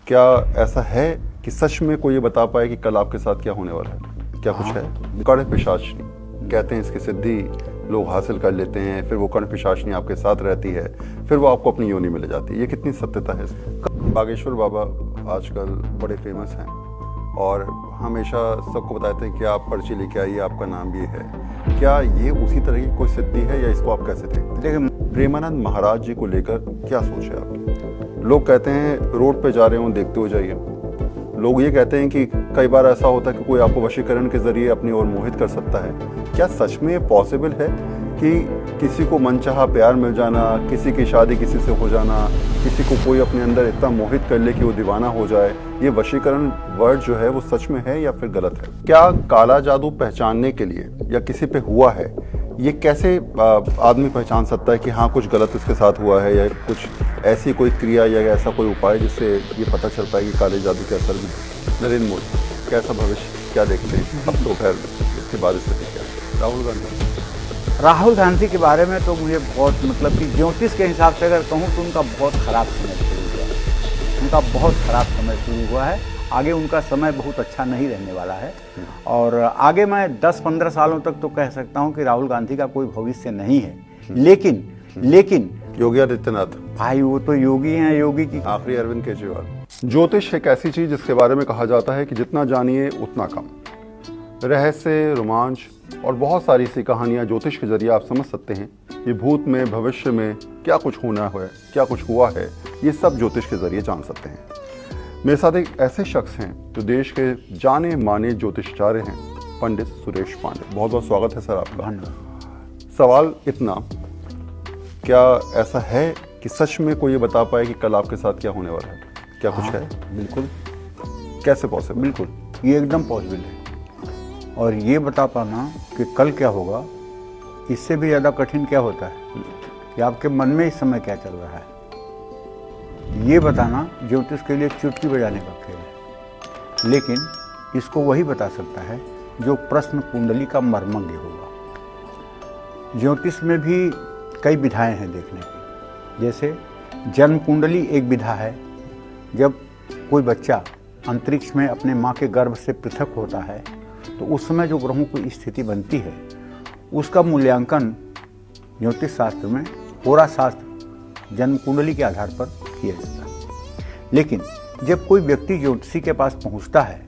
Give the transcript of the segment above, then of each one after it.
क्या ऐसा है कि सच में कोई ये बता पाए कि कल आपके साथ क्या होने वाला है? क्या कुछ है? कर्ण पिशाचनी कहते हैं, इसकी सिद्धि लोग हासिल कर लेते हैं, फिर वो कर्ण पिशाचनी आपके साथ रहती है, फिर वो आपको अपनी योनि में ले जाती है। ये कितनी सत्यता है इसमें? बागेश्वर बाबा आजकल बड़े फेमस हैं और हमेशा सबको बताते हैं कि आप पर्ची लेके आइए, आपका नाम ये है। क्या ये उसी तरह की कोई सिद्धि है या इसको आप कैसे देखते हैं? देखिए, प्रेमानंद महाराज जी को लेकर क्या सोच है आपकी? लोग कहते हैं रोड पे जा रहे हो देखते हो जाइए। लोग ये कहते हैं कि कई बार ऐसा होता है कि कोई आपको वशीकरण के जरिए अपनी ओर मोहित कर सकता है। क्या सच में ये पॉसिबल है कि किसी को मनचाहा प्यार मिल जाना, किसी की शादी किसी से हो जाना, किसी को कोई अपने अंदर इतना मोहित कर ले कि वो दीवाना हो जाए? ये वशीकरण वर्ड जो है वो सच में है या फिर गलत है? क्या काला जादू पहचानने के लिए या किसी पे हुआ है, ये कैसे आदमी पहचान सकता है कि हाँ कुछ गलत इसके साथ हुआ है, या कुछ ऐसी कोई क्रिया या ऐसा कोई उपाय जिससे ये पता चल पाए कि काले जादू के असर भी? नरेंद्र मोदी कैसा भविष्य क्या देखते हैं? अब तो खैर इसके बाद स्थिति क्या है? राहुल गांधी के बारे में तो मुझे बहुत कि ज्योतिष के हिसाब से अगर कहूँ तो उनका बहुत ख़राब समय शुरू हुआ है। उनका बहुत ख़राब समय शुरू हुआ है। आगे उनका समय बहुत अच्छा नहीं रहने वाला है और आगे मैं 10-15 सालों तक तो कह सकता हूं कि राहुल गांधी का कोई भविष्य नहीं है। लेकिन योगी आदित्यनाथ भाई वो तो योगी हैं, योगी की आखिरी अरविंद केजरीवाल। ज्योतिष एक ऐसी चीज जिसके बारे में कहा जाता है कि जितना जानिए उतना कम। रहस्य, रोमांच और बहुत सारी सी कहानियां ज्योतिष के जरिए आप समझ सकते हैं ये भूत में, भविष्य में क्या कुछ होना है, क्या कुछ हुआ है, ये सब ज्योतिष के जरिए जान सकते हैं। मेरे साथ एक ऐसे शख्स हैं जो देश के जाने माने ज्योतिषाचार्य हैं, पंडित सुरेश पांडे। बहुत बहुत स्वागत है सर आपका। सवाल इतना, क्या ऐसा है कि सच में कोई ये बता पाए कि कल आपके साथ क्या होने वाला है? क्या कुछ है? बिल्कुल। कैसे पॉसिबल? बिल्कुल, ये एकदम पॉसिबल है। और ये बता पाना कि कल क्या होगा, इससे भी ज़्यादा कठिन क्या होता है कि आपके मन में इस समय क्या चल रहा है। ये बताना ज्योतिष के लिए चुटकी बजाने का खेल है, लेकिन इसको वही बता सकता है जो प्रश्न कुंडली का मर्मज्ञ होगा। ज्योतिष में भी कई विधाएं हैं देखने की। जैसे जन्म कुंडली एक विधा है। जब कोई बच्चा अंतरिक्ष में अपने माँ के गर्भ से पृथक होता है तो उस समय जो ग्रहों की स्थिति बनती है उसका मूल्यांकन ज्योतिष शास्त्र में होरा शास्त्र जन्म कुंडली के आधार पर किया जाता है। लेकिन जब कोई व्यक्ति ज्योतिषी के पास पहुंचता है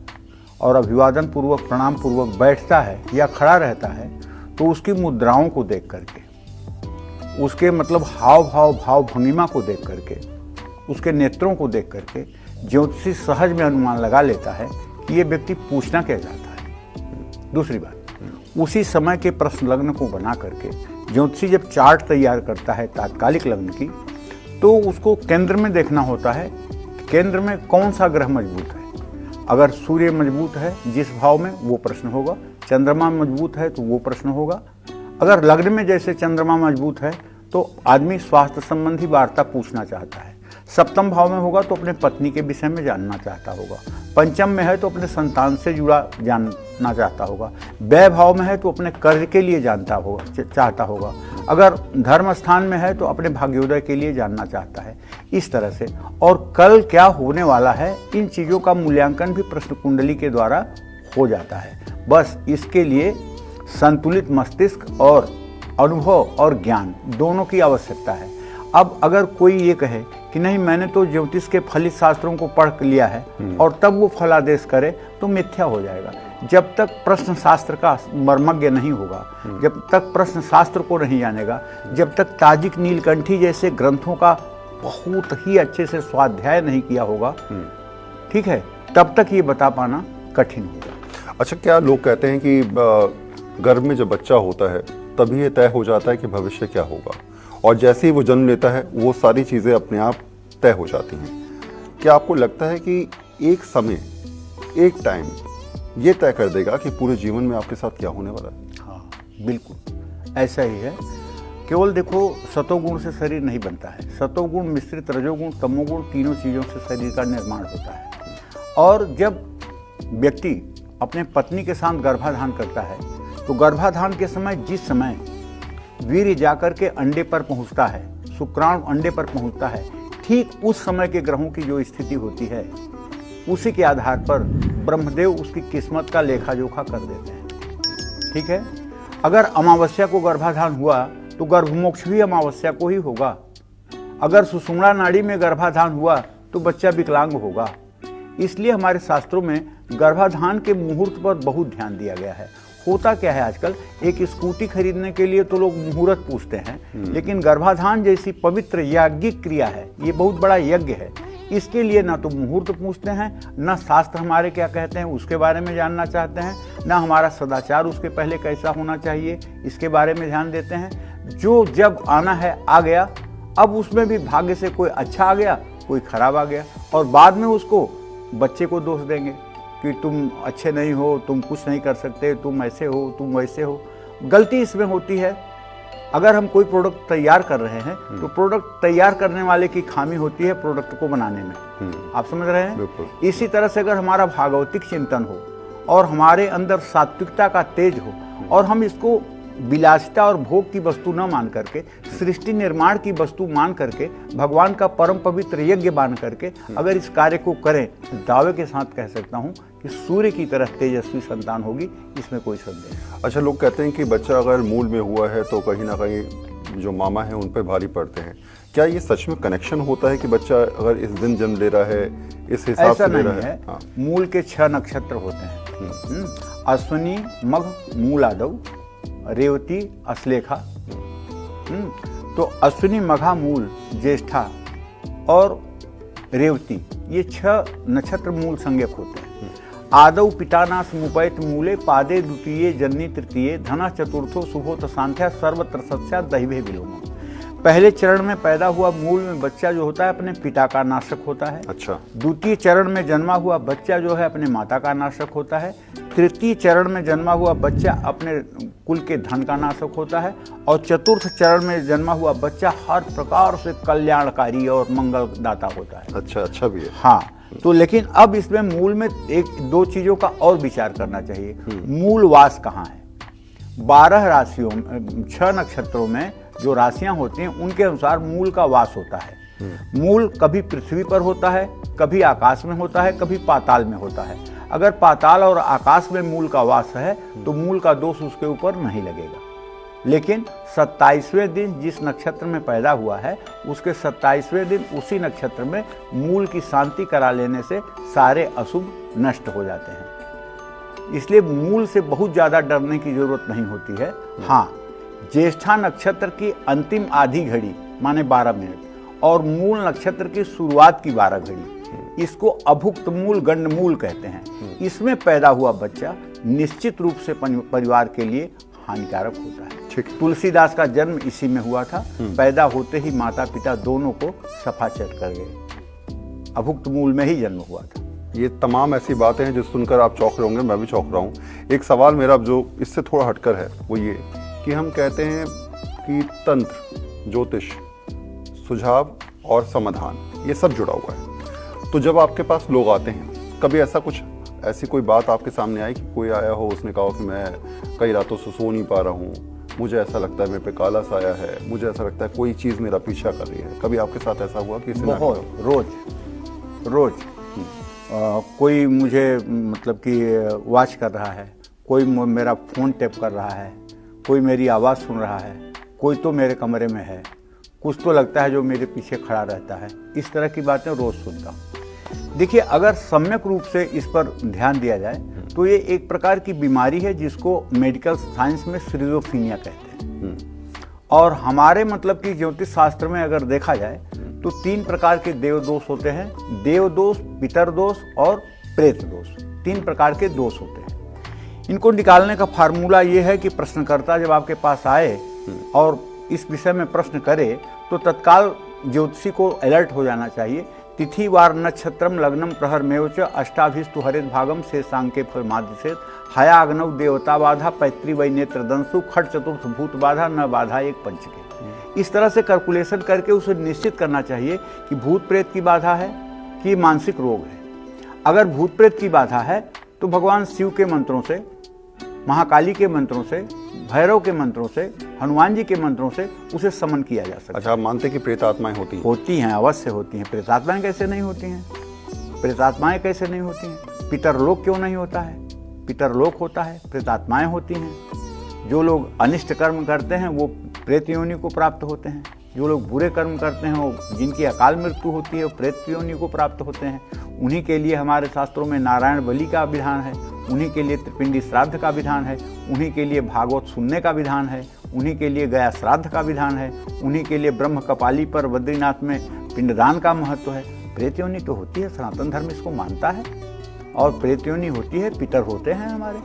और अभिवादन पूर्वक, प्रणाम पूर्वक बैठता है या खड़ा रहता है तो उसकी मुद्राओं को देख करके, उसके हाव भाव, भाव भंगिमा को देख करके, उसके नेत्रों को देख करके ज्योतिषी सहज में अनुमान लगा लेता है कि ये व्यक्ति पूछना क्या चाहता है। दूसरी बात, उसी समय के प्रश्न लग्न को बना करके ज्योतिषी जब चार्ट तैयार करता है तात्कालिक लग्न की, तो उसको केंद्र में देखना होता है। केंद्र में कौन सा ग्रह मजबूत है। अगर सूर्य मजबूत है जिस भाव में, वो प्रश्न होगा। चंद्रमा मजबूत है तो वो प्रश्न होगा। अगर लग्न में जैसे चंद्रमा मजबूत है तो आदमी स्वास्थ्य संबंधी वार्ता पूछना चाहता है। सप्तम भाव में होगा तो अपने पत्नी के विषय में जानना चाहता होगा। पंचम में है तो अपने संतान से जुड़ा जानना चाहता होगा। व्यय भाव में है तो अपने कार्य के लिए चाहता होगा। अगर धर्म स्थान में है तो अपने भाग्योदय के लिए जानना चाहता है। इस तरह से, और कल क्या होने वाला है, इन चीज़ों का मूल्यांकन भी प्रश्न कुंडली के द्वारा हो जाता है। बस इसके लिए संतुलित मस्तिष्क और अनुभव और ज्ञान दोनों की आवश्यकता है। अब अगर कोई ये कहे कि नहीं, मैंने तो ज्योतिष के फलित शास्त्रों को पढ़ लिया है और तब वो फलादेश करे, तो मिथ्या हो जाएगा। जब तक प्रश्न शास्त्र का मर्मज्ञ नहीं होगा, जब तक प्रश्न शास्त्र को नहीं जानेगा, जब तक ताजिक नीलकंठी जैसे ग्रंथों का बहुत ही अच्छे से स्वाध्याय नहीं किया होगा, ठीक है, तब तक ये बता पाना कठिन होगा। अच्छा, क्या लोग कहते हैं कि गर्भ में जब बच्चा होता है तभी ये तय हो जाता है कि भविष्य क्या होगा, और जैसे ही वो जन्म लेता है वो सारी चीज़ें अपने आप तय हो जाती हैं। क्या आपको लगता है कि एक समय, एक टाइम ये तय कर देगा कि पूरे जीवन में आपके साथ क्या होने वाला है? हाँ, बिल्कुल ऐसा ही है। केवल देखो, सतोगुण से शरीर नहीं बनता है। सतोगुण मिश्रित रजोगुण, तमोगुण, तीनों चीज़ों से शरीर का निर्माण होता है। और जब व्यक्ति अपने पत्नी के साथ गर्भाधान करता है तो गर्भाधान के समय, जिस समय वीर्य जाकर के अंडे पर पहुंचता है, शुक्राणु अंडे पर पहुंचता है, ठीक उस समय के ग्रहों की जो स्थिति होती है उसी के आधार पर ब्रह्मदेव उसकी किस्मत का लेखा जोखा कर देते हैं। ठीक है, अगर अमावस्या को गर्भाधान हुआ तो गर्भमोक्ष भी अमावस्या को ही होगा। अगर सुषुम्ना नाड़ी में गर्भाधान हुआ तो बच्चा विकलांग होगा। इसलिए हमारे शास्त्रों में गर्भाधान के मुहूर्त पर बहुत ध्यान दिया गया है। होता क्या है, आजकल एक स्कूटी खरीदने के लिए तो लोग मुहूर्त पूछते हैं, लेकिन गर्भाधान जैसी पवित्र याज्ञिक क्रिया है, ये बहुत बड़ा यज्ञ है, इसके लिए ना तो मुहूर्त पूछते हैं, ना शास्त्र हमारे क्या कहते हैं उसके बारे में जानना चाहते हैं, ना हमारा सदाचार उसके पहले कैसा होना चाहिए इसके बारे में ध्यान देते हैं। जो जब आना है आ गया, अब उसमें भी भाग्य से कोई अच्छा आ गया कोई खराब आ गया, और बाद में उसको बच्चे को दोष देंगे कि तुम अच्छे नहीं हो, तुम कुछ नहीं कर सकते, तुम ऐसे हो, तुम वैसे हो। गलती इसमें होती है, अगर हम कोई प्रोडक्ट तैयार कर रहे हैं तो प्रोडक्ट तैयार करने वाले की खामी होती है प्रोडक्ट को बनाने में। आप समझ रहे हैं? इसी तरह से अगर हमारा भागवतिक चिंतन हो और हमारे अंदर सात्विकता का तेज हो और हम इसको विलासिता और भोग की वस्तु न मान करके सृष्टि निर्माण की वस्तु मान करके भगवान का परम पवित्र यज्ञ मान करके अगर इस कार्य को करें, दावे के साथ कह सकता हूं कि सूर्य की तरह तेजस्वी संतान होगी, इसमें कोई संदेह नहीं। अच्छा, लोग कहते हैं कि बच्चा अगर मूल में हुआ है तो कहीं ना कहीं जो मामा है उन पर भारी पड़ते हैं। क्या ये सच में कनेक्शन होता है कि बच्चा अगर इस दिन जन्म ले रहा है इस हिसाब से ले रहा है? हाँ। मूल के 6 नक्षत्र होते हैं, अश्विनी, मघ, मूल, आदव, रेवती, अश्लेखा। तो अश्विनी, मघा, मूल, ज्येष्ठा और रेवती, ये 6 नक्षत्र मूल संज्ञक होते हैं। आदौ पितानास मुपैत मूले पादे द्वितीये जन्नी तृतीये धना चतुर्थो शुभो सांध्या सर्वत्र सत्या दैवे विलोम। पहले चरण में पैदा हुआ मूल में बच्चा जो होता है अपने पिता का नाशक होता है। अच्छा। द्वितीय चरण में जन्मा हुआ बच्चा जो है अपने माता का नाशक होता है। तृतीय चरण में जन्मा हुआ बच्चा अपने कुल के धन का नाशक होता है। और चतुर्थ चरण में जन्मा हुआ बच्चा हर प्रकार से कल्याणकारी और मंगलदाता होता है। अच्छा भी है। हाँ, तो लेकिन अब इसमें मूल में 1-2 चीजों का और विचार करना चाहिए। मूल वास कहाँ है? 12 राशियों 6 नक्षत्रों में जो राशियां होती हैं उनके अनुसार मूल का वास होता है। मूल कभी पृथ्वी पर होता है, कभी आकाश में होता है, कभी पाताल में होता है। अगर पाताल और आकाश में मूल का वास है तो मूल का दोष उसके ऊपर नहीं लगेगा। लेकिन 27वें दिन जिस नक्षत्र में पैदा हुआ है उसके 27वें दिन उसी नक्षत्र में मूल की शांति करा लेने से सारे अशुभ नष्ट हो जाते हैं। इसलिए मूल से बहुत ज्यादा डरने की जरूरत नहीं होती है। हाँ, ज्येष्ठा नक्षत्र की अंतिम आधी घड़ी माने 12 मिनट और मूल नक्षत्र की शुरुआत की 12 घड़ी, इसको अभुक्त मूल गंड मूल कहते हैं। इसमें पैदा हुआ बच्चा निश्चित रूप से परिवार के लिए हानिकारक होता है। तुलसीदास का जन्म इसी में हुआ था। पैदा होते ही माता पिता दोनों को सफाचट कर गए। अभुक्त मूल में ही जन्म हुआ था। ये तमाम ऐसी बातें हैं जो सुनकर आप चौंक रहे होंगे, मैं भी चौंक रहा हूँ। एक सवाल मेरा जो इससे थोड़ा हटकर है वो ये कि हम कहते हैं कि तंत्र, ज्योतिष, सुझाव और समाधान ये सब जुड़ा हुआ है। तो जब आपके पास लोग आते हैं, कभी ऐसी कोई बात आपके सामने आई कि कोई आया हो, उसने कहा कि मैं कई रातों से सो नहीं पा रहा हूँ, मुझे ऐसा लगता है मेरे पे काला साया है, मुझे ऐसा लगता है कोई चीज़ मेरा पीछा कर रही है? कभी आपके साथ ऐसा हुआ कि बहुत रोज कोई मुझे मतलब कि वॉच कर रहा है, कोई मेरा फ़ोन टैप कर रहा है, कोई मेरी आवाज़ सुन रहा है, कोई तो मेरे कमरे में है, कुछ तो लगता है जो मेरे पीछे खड़ा रहता है। इस तरह की बातें रोज़ सुनता हूँ। देखिए, अगर सम्यक रूप से इस पर ध्यान दिया जाए तो ये एक प्रकार की बीमारी है जिसको मेडिकल साइंस में सिजोफ्रेनिया कहते हैं। और हमारे मतलब कि ज्योतिष शास्त्र में अगर देखा जाए तो 3 प्रकार के देव दोष होते हैं। देव दोष, पितर दोष और प्रेत दोष। 3 प्रकार के दोष होते हैं। इनको निकालने का फार्मूला ये है कि प्रश्नकर्ता जब आपके पास आए और इस विषय में प्रश्न करे तो तत्काल ज्योतिषी को अलर्ट हो जाना चाहिए। तिथि वार नक्षत्रम लग्नम प्रहर मेवच अष्टाभिस्तु हरित भागम से सांके फलमादिशेत हया अग्नव देवता बाधा पैतृ वै नेत्र दंसु खट चतुर्थ भूत बाधा न बाधा एक पंच के। इस तरह से कैलकुलेशन करके उसे निश्चित करना चाहिए कि भूत प्रेत की बाधा है कि मानसिक रोग है। अगर भूत प्रेत की बाधा है तो भगवान शिव के मंत्रों से, महाकाली के मंत्रों से, भैरव के मंत्रों से, हनुमान जी के मंत्रों से उसे समन किया जा सकता है। अच्छा, आप मानते हैं कि प्रेत आत्माएं होती हैं? होती हैं, अवश्य होती हैं। प्रेतात्माएं कैसे नहीं होती हैं? प्रेतात्माएं कैसे नहीं होती हैं? पितरलोक क्यों नहीं होता है? पितरलोक होता है, प्रेतात्माएं होती हैं। जो लोग अनिष्ट कर्म करते हैं वो प्रेत योनि को प्राप्त होते हैं। जो लोग बुरे कर्म करते हैं, वो जिनकी अकाल मृत्यु होती है, वो प्रेत योनि को प्राप्त होते हैं। उन्हीं के लिए हमारे शास्त्रों में नारायण बलि का विधान है, उन्हीं के लिए त्रिपिंडी श्राद्ध का विधान है, उन्हीं के लिए भागवत सुनने का विधान है, उन्हीं के लिए गया श्राद्ध का विधान है, उन्हीं के लिए ब्रह्म कपाली पर बद्रीनाथ में पिंडदान का महत्व है। प्रेत योनि तो होती है, सनातन धर्म इसको मानता है। और प्रेत योनि होती है, पितर होते हैं हमारे,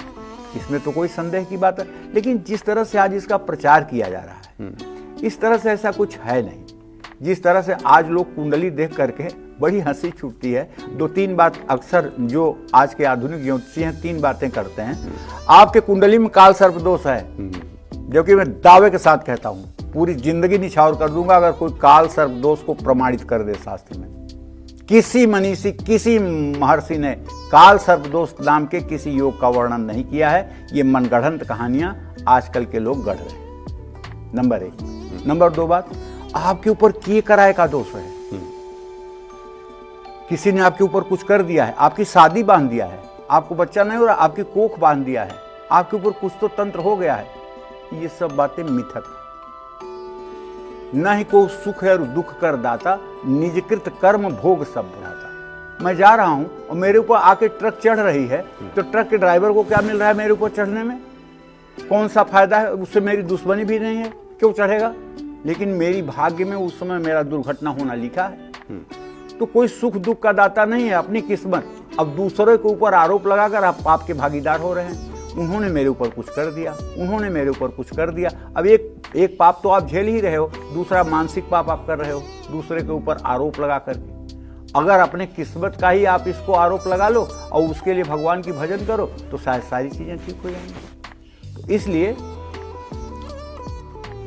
इसमें तो कोई संदेह की बात है। लेकिन जिस तरह से आज इसका प्रचार किया जा रहा है, इस तरह से ऐसा कुछ है नहीं। जिस तरह से आज लोग कुंडली देख करके बड़ी हंसी छूटती है। 2-3 बात अक्सर जो आज के आधुनिक ज्योतिषी हैं 3 बातें करते हैं। आपके कुंडली में काल सर्प दोष है, जो कि मैं दावे के साथ कहता हूं, पूरी जिंदगी निछावर कर दूंगा अगर कोई काल सर्प दोष को प्रमाणित कर दे शास्त्र में। किसी मनीषी, किसी महर्षि ने काल सर्प दोष नाम के किसी योग का वर्णन नहीं किया है। ये मनगढ़ंत कहानियां आजकल के लोग गढ़ रहे हैं, नंबर 1। नंबर 2 बात, आपके ऊपर किए कराए का दोष है। किसी ने आपके ऊपर कुछ कर दिया है, आपकी शादी बांध दिया है, आपको बच्चा नहीं हो रहा, आपकी कोख बांध दिया है, आपके ऊपर कुछ तो तंत्र हो गया है। ये सब बातें मिथक। न ही को सुख है और दुख कर दाता, निजकृत कर्म भोग सब बढ़ाता। मैं जा रहा हूं और मेरे ऊपर आके ट्रक चढ़ रही है, तो ट्रक के ड्राइवर को क्या मिल रहा है मेरे ऊपर चढ़ने में? कौन सा फायदा है? उससे मेरी दुश्मनी भी नहीं है, क्यों चढ़ेगा? लेकिन मेरी भाग्य में उस समय मेरा दुर्घटना होना लिखा है। तो कोई सुख दुख का दाता नहीं है, अपनी किस्मत। अब दूसरों के ऊपर आरोप लगाकर आप पाप के भागीदार हो रहे हैं। उन्होंने मेरे ऊपर कुछ कर दिया, उन्होंने मेरे ऊपर कुछ कर दिया। अब एक पाप तो आप झेल ही रहे हो, दूसरा मानसिक पाप आप कर रहे हो, दूसरे के ऊपर आरोप लगा करके। अगर अपने किस्मत का ही आप इसको आरोप लगा लो और उसके लिए भगवान की भजन करो, तो शायद सारी चीजें ठीक हो जाएंगी। तो इसलिए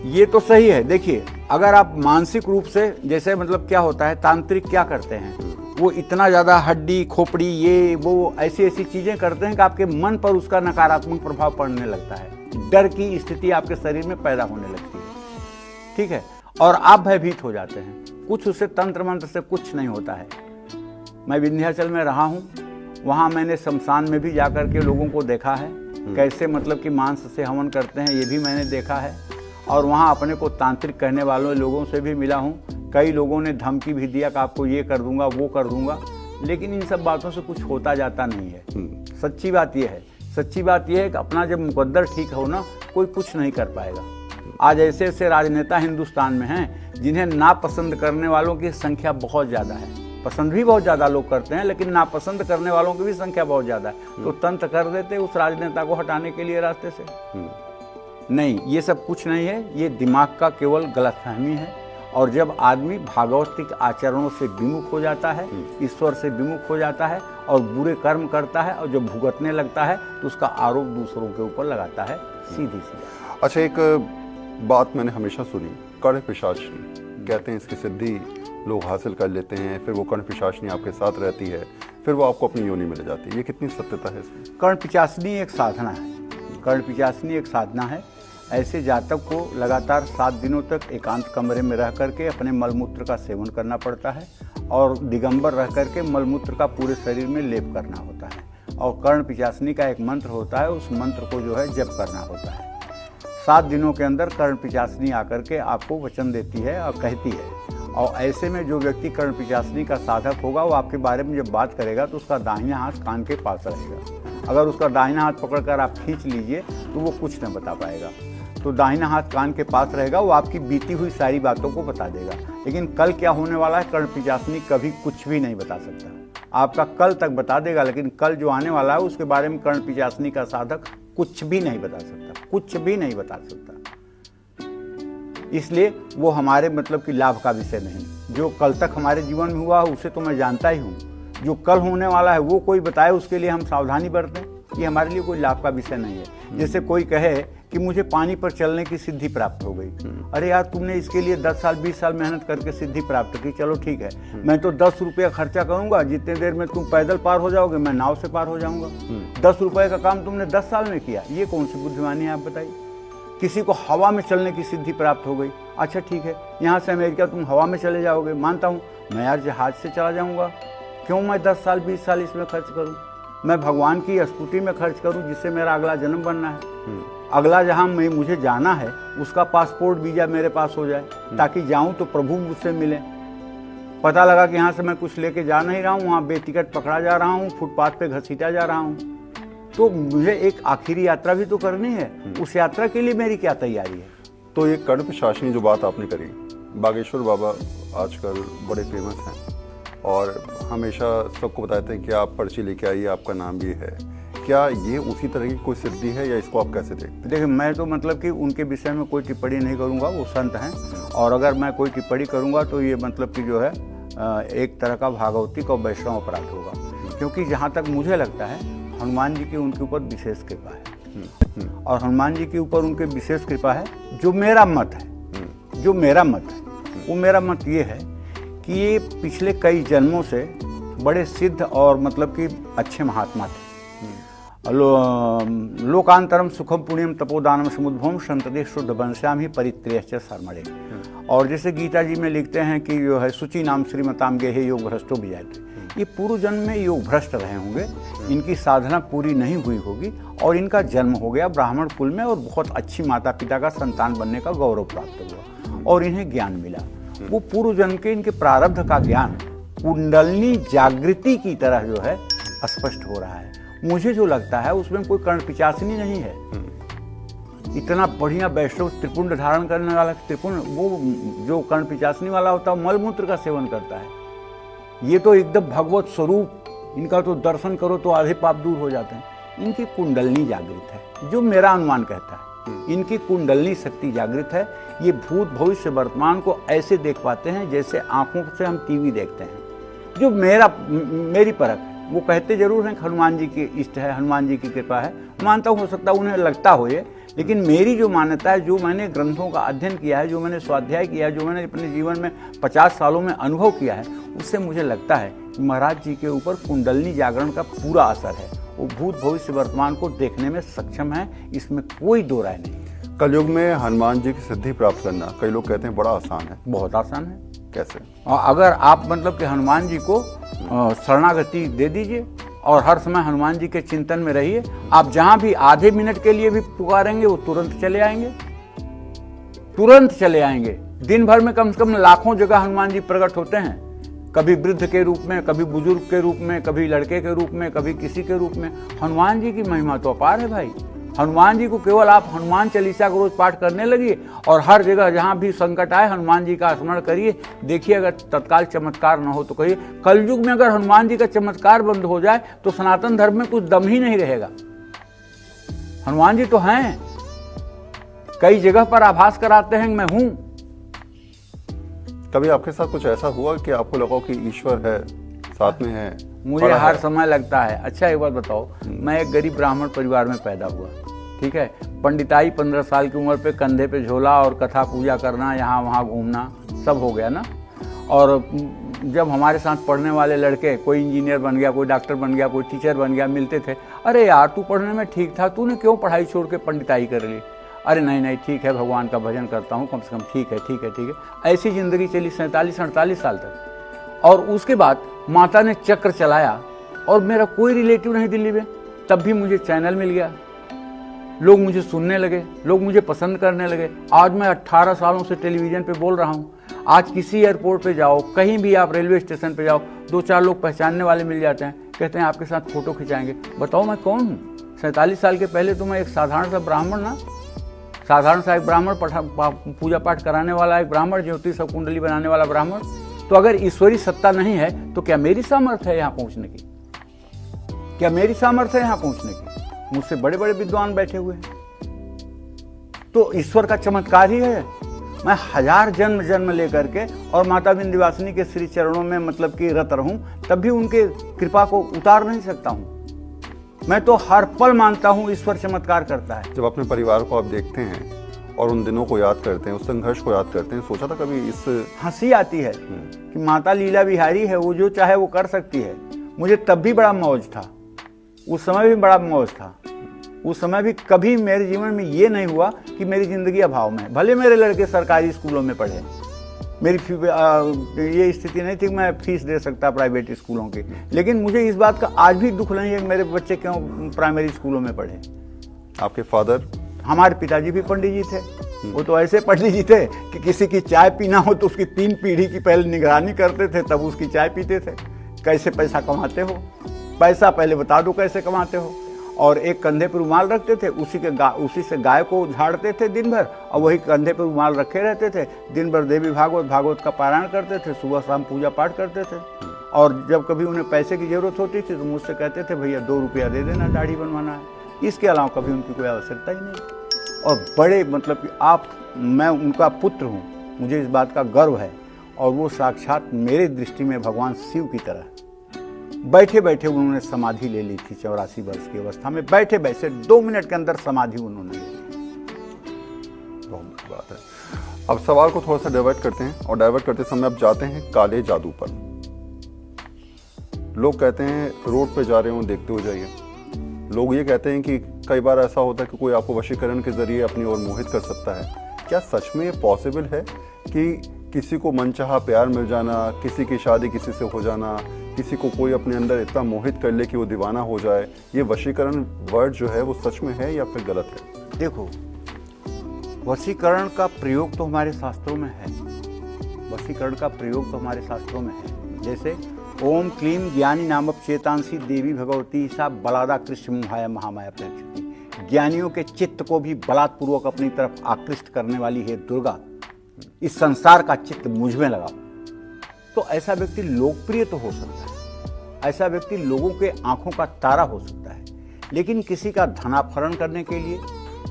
ये तो सही है। देखिए, अगर आप मानसिक रूप से, जैसे मतलब क्या होता है, तांत्रिक क्या करते हैं, वो इतना ज़्यादा हड्डी खोपड़ी ये वो ऐसी ऐसी चीज़ें करते हैं कि आपके मन पर उसका नकारात्मक प्रभाव पड़ने लगता है। डर की स्थिति आपके शरीर में पैदा होने लगती है, ठीक है, और आप भयभीत हो जाते हैं। कुछ उससे तंत्र मंत्र से कुछ नहीं होता है। मैं विंध्याचल में रहा हूँ, वहाँ मैंने शमशान में भी जाकर के लोगों को देखा है, कैसे मतलब कि मांस से हवन करते हैं, ये भी मैंने देखा है। और वहाँ अपने को तांत्रिक कहने वालों लोगों से भी मिला हूँ। कई लोगों ने धमकी भी दिया कि आपको ये कर दूंगा, वो कर दूंगा, लेकिन इन सब बातों से कुछ होता जाता नहीं है। सच्ची बात यह है, सच्ची बात यह है कि अपना जब मुकद्दर ठीक हो ना, कोई कुछ नहीं कर पाएगा। आज ऐसे ऐसे राजनेता हिंदुस्तान में हैं जिन्हें नापसंद करने वालों की संख्या बहुत ज़्यादा है। पसंद भी बहुत ज़्यादा लोग करते हैं, लेकिन नापसंद करने वालों की भी संख्या बहुत ज़्यादा है। तो तंत्र कर देते उस राजनेता को हटाने के लिए रास्ते से। नहीं, ये सब कुछ नहीं है, ये दिमाग का केवल गलतफहमी है। और जब आदमी भागवतिक आचरणों से विमुख हो जाता है, ईश्वर से विमुख हो जाता है और बुरे कर्म करता है, और जब भुगतने लगता है तो उसका आरोप दूसरों के ऊपर लगाता है, सीधी सी। अच्छा, एक बात मैंने हमेशा सुनी, कर्ण पिशाचनी कहते हैं इसकी सिद्धि लोग हासिल कर लेते हैं, फिर वो कर्ण पिशाचनी आपके साथ रहती है, फिर वो आपको अपनी योनि में ले जाती है। ये कितनी सत्यता है इसमें? कर्ण पिशाचनी एक साधना है। कर्ण पिशाचनी एक साधना है। ऐसे जातक को लगातार 7 दिनों तक एकांत कमरे में रह करके अपने मलमूत्र का सेवन करना पड़ता है और दिगंबर रह करके मलमूत्र का पूरे शरीर में लेप करना होता है। और कर्ण पिशाचनी का एक मंत्र होता है, उस मंत्र को जो है जप करना होता है। 7 दिनों के अंदर कर्ण पिशाचनी आकर के आपको वचन देती है और कहती है। और ऐसे में जो व्यक्ति कर्ण पिशाचनी का साधक होगा, वो आपके बारे में जब बात करेगा तो उसका दाहिना हाथ कान के पास रहेगा। अगर उसका दाहिना हाथ पकड़कर आप खींच लीजिए तो वो कुछ न बता पाएगा। तो दाहिना हाथ कान के पास रहेगा, वो आपकी बीती हुई सारी बातों को बता देगा। लेकिन कल क्या होने वाला है, कर्ण पिशाचनी कभी कुछ भी नहीं बता सकता। आपका कल तक बता देगा, लेकिन कल जो आने वाला है उसके बारे में कर्ण पिशाचनी का साधक कुछ भी नहीं बता सकता, कुछ भी नहीं बता सकता। इसलिए वो हमारे मतलब कि लाभ का विषय नहीं। जो कल तक हमारे जीवन में हुआ उसे तो मैं जानता ही हूँ, जो कल होने वाला है वो कोई बताए उसके लिए हम सावधानी बरतें, ये हमारे लिए कोई लाभ का विषय नहीं है। जैसे कोई कहे कि मुझे पानी पर चलने की सिद्धि प्राप्त हो गई। अरे यार, तुमने इसके लिए 10 साल 20 साल मेहनत करके सिद्धि प्राप्त की, चलो ठीक है, मैं तो 10 रुपया खर्चा करूंगा, जितने देर में तुम पैदल पार हो जाओगे मैं नाव से पार हो जाऊंगा। 10 रुपये का काम तुमने 10 साल में किया, ये कौन सी बुद्धिमानी है आप बताइए? किसी को हवा में चलने की सिद्धि प्राप्त हो गई। अच्छा ठीक है, यहाँ से अमेरिका तुम हवा में चले जाओगे, मानता हूँ। मैं यार जहाज से चला जाऊँगा, क्यों मैं 10 साल 20 साल इसमें खर्च करूँ? मैं भगवान की स्तुति में खर्च करूँ जिससे मेरा अगला जन्म बनना है। अगला जहाँ मुझे जाना है उसका पासपोर्ट वीजा मेरे पास हो जाए, ताकि जाऊँ तो प्रभु मुझसे मिले। पता लगा कि यहाँ से मैं कुछ लेके जा नहीं रहा हूँ, वहाँ बेटिकट पकड़ा जा रहा हूँ, फुटपाथ पे घसीटा जा रहा हूँ, तो मुझे एक आखिरी यात्रा भी तो करनी है। उस यात्रा के लिए मेरी क्या तैयारी है? तो ये कर्ण पिशाचिनी जो बात आपने करी, बागेश्वर बाबा आजकल बड़े फेमस हैं और हमेशा सबको बताते हैं कि आप पर्ची लेके आइए, आपका नाम ये है। क्या ये उसी तरह की कोई सिद्धि है या इसको आप कैसे देखते हैं? देखिए, मैं तो मतलब कि उनके विषय में कोई टिप्पणी नहीं करूंगा, वो संत हैं, और अगर मैं कोई टिप्पणी करूंगा तो ये मतलब कि जो है एक तरह का भागवतिक और वैष्णव अपराध होगा। क्योंकि जहाँ तक मुझे लगता है हनुमान जी की उनके ऊपर विशेष कृपा है, और हनुमान जी के ऊपर उनके विशेष कृपा है। जो मेरा मत है, वो मेरा मत ये है कि ये पिछले कई जन्मों से बड़े सिद्ध और मतलब कि अच्छे महात्मा थे। लोकांतरम सुखम पुण्यम तपोदानम समुद्भवम संतति शुद्ध वंश्याम ही परित्रेयश्च शर्मणे। और जैसे गीता जी में लिखते हैं कि जो है शुचि नाम श्रीमताम गेहे योग भ्रष्टो भी जाते, ये पूर्व जन्म में योग भ्रष्ट रहे होंगे, इनकी साधना पूरी नहीं हुई होगी और इनका जन्म हो गया ब्राह्मण कुल में और बहुत अच्छी माता पिता का संतान बनने का गौरव प्राप्त हुआ और इन्हें ज्ञान मिला। वो पूर्व जन्म के इनके प्रारब्ध का ज्ञान कुंडलनी जागृति की तरह जो है स्पष्ट हो रहा है। मुझे जो लगता है उसमें कोई कर्ण पिशाचिनी नहीं है। इतना बढ़िया वैष्णव त्रिपुंड धारण करने वाला, त्रिपुंड वो जो कर्ण पिशाचिनी वाला होता है मलमूत्र का सेवन करता है। ये तो एकदम भगवत स्वरूप, इनका तो दर्शन करो तो आधे पाप दूर हो जाते हैं। इनकी कुंडलनी जागृत है, जो मेरा अनुमान कहता है। इनकी कुंडलनी शक्ति जागृत है। ये भूत भविष्य वर्तमान को ऐसे देख पाते हैं जैसे आंखों से हम टीवी देखते हैं। जो मेरी परख है, वो कहते जरूर हैं कि हनुमान जी की इष्ट है, हनुमान जी की कृपा है। मानता हूँ, हो सकता है उन्हें लगता हो ये, लेकिन मेरी जो मान्यता है, जो मैंने ग्रंथों का अध्ययन किया है, जो मैंने स्वाध्याय किया है, जो मैंने अपने जीवन में 50 सालों में अनुभव किया है, उससे मुझे लगता है कि महाराज जी के ऊपर कुंडलनी जागरण का पूरा असर है। वो भूत भविष्य वर्तमान को देखने में सक्षम है, इसमें कोई दो राय नहीं। कलयुग में हनुमान जी की सिद्धि प्राप्त करना कई लोग कहते हैं बड़ा आसान है। बहुत आसान है। कैसे? अगर आप मतलब कि हनुमान जी को शरणागति दे दीजिए और हर समय हनुमान जी के चिंतन में रहिए, आप जहां भी आधे मिनट के लिए भी पुकारेंगे वो तुरंत चले आएंगे, तुरंत चले आएंगे। दिन भर में कम से कम लाखों जगह हनुमान जी प्रकट होते हैं, कभी वृद्ध के रूप में, कभी बुजुर्ग के रूप में, कभी लड़के के रूप में, कभी किसी के रूप में। हनुमान जी की महिमा तो अपार है भाई। हनुमान जी को केवल आप हनुमान चालीसा को रोज पाठ करने लगिए और हर जगह जहां भी संकट आए हनुमान जी का स्मरण करिए। देखिए, अगर तत्काल चमत्कार न हो तो कहिए। कलयुग में अगर हनुमान जी का चमत्कार बंद हो जाए तो सनातन धर्म में कुछ दम ही नहीं रहेगा। हनुमान जी तो हैं, कई जगह पर आभास कराते हैं मैं हूं। कभी आपके साथ कुछ ऐसा हुआ कि आपको लगा कि ईश्वर है, साथ में है? मुझे हर समय लगता है। अच्छा एक बात बताओ, मैं एक गरीब ब्राह्मण परिवार में पैदा हुआ, ठीक है। पंडिताई 15 साल की उम्र पे कंधे पे झोला और कथा पूजा करना, यहाँ वहाँ घूमना, सब हो गया ना। और जब हमारे साथ पढ़ने वाले लड़के, कोई इंजीनियर बन गया, कोई डॉक्टर बन गया, कोई टीचर बन गया, मिलते थे, अरे यार तू पढ़ने में ठीक था, तूने क्यों पढ़ाई छोड़ के पंडिताई कर ली? अरे नहीं ठीक है, भगवान का भजन करता हूँ कम से कम, ठीक है। ऐसी जिंदगी चली 47-48 साल तक। और उसके बाद माता ने चक्र चलाया और मेरा कोई रिलेटिव नहीं दिल्ली में, तब भी मुझे चैनल मिल गया, लोग मुझे सुनने लगे, लोग मुझे पसंद करने लगे। आज मैं 18 सालों से टेलीविजन पे बोल रहा हूँ। आज किसी एयरपोर्ट पे जाओ, कहीं भी आप रेलवे स्टेशन पे जाओ, 2-4 लोग पहचानने वाले मिल जाते हैं, कहते हैं आपके साथ फोटो खिंचाएंगे। बताओ मैं कौन हूँ? 47 साल के पहले तो मैं एक साधारण सा ब्राह्मण ना, साधारण सा एक ब्राह्मण, पूजा पाठ कराने वाला एक ब्राह्मण, ज्योतिष सब कुंडली बनाने वाला ब्राह्मण। तो अगर ईश्वरी सत्ता नहीं है तो क्या मेरी सामर्थ्य है यहाँ पहुँचने की? क्या मेरी सामर्थ्य है यहाँ पहुँचने की? मुझसे बड़े बड़े विद्वान बैठे हुए हैं। तो ईश्वर का चमत्कार ही है। मैं 1000 जन्म लेकर के और माता विंध्यवासिनी के श्री चरणों में मतलब कि रत रहूं, तब भी उनके कृपा को उतार नहीं सकता हूं। मैं तो हर पल मानता हूं ईश्वर चमत्कार करता है। जब अपने परिवार को आप देखते हैं और उन दिनों को याद करते हैं, उस संघर्ष को याद करते हैं, सोचा था कभी इस? हंसी आती है कि माता लीला बिहारी है, वो जो चाहे वो कर सकती है। मुझे तब भी बड़ा मौज था, उस समय भी बड़ा मौज था, उस समय भी कभी मेरे जीवन में ये नहीं हुआ कि मेरी जिंदगी अभाव में है। भले मेरे लड़के सरकारी स्कूलों में पढ़े, मेरी ये स्थिति नहीं थी कि मैं फीस दे सकता प्राइवेट स्कूलों की, लेकिन मुझे इस बात का आज भी दुख नहीं है कि मेरे बच्चे क्यों प्राइमरी स्कूलों में पढ़े। आपके फादर? हमारे पिताजी भी पंडित जी थे। वो तो ऐसे पंडित जी थे कि किसी की चाय पीना हो तो उसकी 3 पीढ़ी की पहले निगरानी करते थे, तब उसकी चाय पीते थे। कैसे पैसा कमाते हो, पैसा पहले बता दो कैसे कमाते हो। और एक कंधे पर रुमाल रखते थे, उसी से गाय को झाड़ते थे दिन भर, और वही कंधे पर रुमाल रखे रहते थे। दिन भर देवी भागवत का पारायण करते थे, सुबह शाम पूजा पाठ करते थे। और जब कभी उन्हें पैसे की जरूरत होती थी तो मुझसे कहते थे भैया 2 रुपया दे देना, दाढ़ी बनवाना है। इसके अलावा कभी उनकी कोई आवश्यकता ही नहीं। और बड़े मतलब कि मैं उनका पुत्र हूँ, मुझे इस बात का गर्व है। और वो साक्षात मेरे दृष्टि में भगवान शिव की तरह। बैठे बैठे उन्होंने समाधि ले ली थी 84 वर्ष की अवस्था में, बैठे बैठे 2 मिनट के अंदर समाधि उन्होंने ले ली। बहुत बड़ी बात है। अब सवाल को थोड़ा सा डाइवर्ट करते हैं, और डाइवर्ट करते समय अब जाते हैं काले जादू पर। लोग कहते हैं रोड पे जा रहे हो देखते हो जाइए। लोग ये कहते हैं कि कई बार ऐसा होता है कि कोई आपको वशीकरण के जरिए अपनी ओर मोहित कर सकता है। क्या सच में ये पॉसिबल है कि किसी को मनचाहा प्यार मिल जाना, किसी की शादी किसी से हो जाना, किसी को कोई अपने अंदर इतना मोहित कर ले कि वो दीवाना हो जाए? ये वशीकरण वर्ड जो है वो सच में है या फिर गलत है? देखो, वशीकरण का प्रयोग तो हमारे शास्त्रों में है। वशीकरण का प्रयोग तो हमारे शास्त्रों में है। जैसे ओम क्लीम ज्ञानी नामक चेतांसी देवी भगवती सा बलादा कृष्ण मुहाया महामाया प्रेक्षती। ज्ञानियों के चित्त को भी बलात्पूर्वक अपनी तरफ आकृष्ट करने वाली है दुर्गा, इस संसार का चित्त मुझ में लगाओ। तो ऐसा व्यक्ति लोकप्रिय तो हो सकता है, ऐसा व्यक्ति लोगों के आंखों का तारा हो सकता है, लेकिन किसी का धनापहरण करने के लिए,